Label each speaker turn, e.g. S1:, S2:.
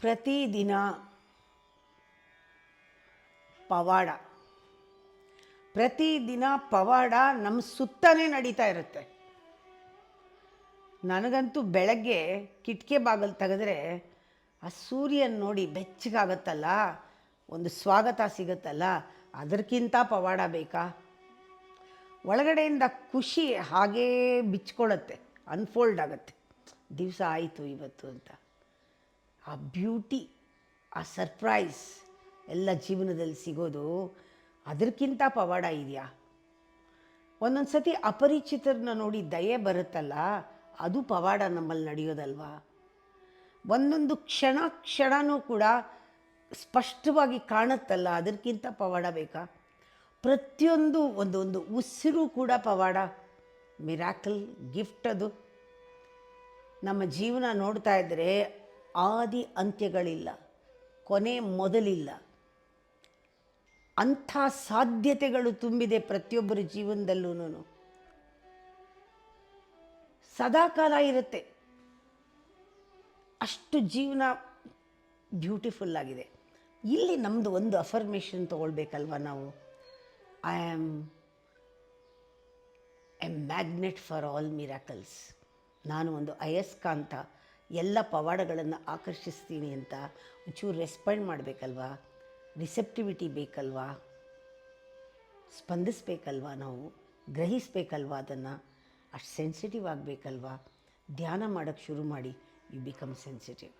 S1: ಪ್ರತಿದಿನ ಪವಾಡ, ಪ್ರತಿದಿನ ಪವಾಡ ನಮ್ಮ ಸುತ್ತನೇ ನಡೀತಾ ಇರುತ್ತೆ. ನನಗಂತೂ ಬೆಳಗ್ಗೆ ಕಿಟಕಿ ಬಾಗಿಲು ತೆಗೆದ್ರೆ ಆ ಸೂರ್ಯನ ನೋಡಿ ಬೆಚ್ಚಗಾಗತ್ತಲ್ಲ, ಒಂದು ಸ್ವಾಗತ ಸಿಗುತ್ತಲ್ಲ, ಅದಕ್ಕಿಂತ ಪವಾಡ ಬೇಕಾ? ಒಳಗಡೆಯಿಂದ ಖುಷಿ ಹಾಗೇ ಬಿಚ್ಕೊಳ್ಳುತ್ತೆ, ಅನ್ಫೋಲ್ಡ್ ಆಗುತ್ತೆ. ದಿವಸ ಆಯಿತು ಇವತ್ತು ಅಂತ. ಆ ಬ್ಯೂಟಿ, ಆ ಸರ್ಪ್ರೈಸ್ ಎಲ್ಲ ಜೀವನದಲ್ಲಿ ಸಿಗೋದು, ಅದಕ್ಕಿಂತ ಪವಾಡ ಇದೆಯಾ? ಒಂದೊಂದು ಸತಿ ಅಪರಿಚಿತರನ್ನ ನೋಡಿ ದಯೆ ಬರುತ್ತಲ್ಲ, ಅದು ಪವಾಡ ನಮ್ಮಲ್ಲಿ ನಡೆಯೋದಲ್ವಾ? ಒಂದೊಂದು ಕ್ಷಣ ಕ್ಷಣವೂ ಕೂಡ ಸ್ಪಷ್ಟವಾಗಿ ಕಾಣುತ್ತಲ್ಲ, ಅದಕ್ಕಿಂತ ಪವಾಡ ಬೇಕಾ? ಪ್ರತಿಯೊಂದು ಒಂದೊಂದು ಉಸಿರು ಕೂಡ ಪವಾಡ, ಮಿರಾಕಲ್, ಗಿಫ್ಟ್. ಅದು ನಮ್ಮ ಜೀವನ ನೋಡ್ತಾ ಇದ್ದರೆ ಆದಿ ಅಂತ್ಯಗಳಿಲ್ಲ, ಕೊನೆ ಮೊದಲಿಲ್ಲ. ಅಂಥ ಸಾಧ್ಯತೆಗಳು ತುಂಬಿದೆ ಪ್ರತಿಯೊಬ್ಬರ ಜೀವನದಲ್ಲೂ. ಸದಾಕಾಲ ಇರುತ್ತೆ. ಅಷ್ಟು ಜೀವನ ಬ್ಯೂಟಿಫುಲ್ ಆಗಿದೆ. ಇಲ್ಲಿ ನಮ್ಮದು ಒಂದು ಅಫರ್ಮೇಷನ್ ತೊಗೊಳ್ಬೇಕಲ್ವ ನಾವು. I am A magnet for all miracles. ನಾನು ಒಂದು ಅಯಸ್ಕಾಂತ, ಎಲ್ಲ ಪವಾಡಗಳನ್ನು ಆಕರ್ಷಿಸ್ತೀನಿ ಅಂತ ಒಂಚೂರು ರೆಸ್ಪಾಂಡ್ ಮಾಡಬೇಕಲ್ವಾ? ರಿಸೆಪ್ಟಿವಿಟಿ ಬೇಕಲ್ವಾ? ಸ್ಪಂದಿಸಬೇಕಲ್ವಾ? ನಾವು ಗ್ರಹಿಸಬೇಕಲ್ವಾ? ಅದನ್ನು ಅಷ್ಟು ಸೆನ್ಸಿಟಿವ್ ಆಗಬೇಕಲ್ವಾ? ಧ್ಯಾನ ಮಾಡೋಕ್ಕೆ ಶುರು ಮಾಡಿ, ಯು ಬಿಕಮ್ ಸೆನ್ಸಿಟಿವ್.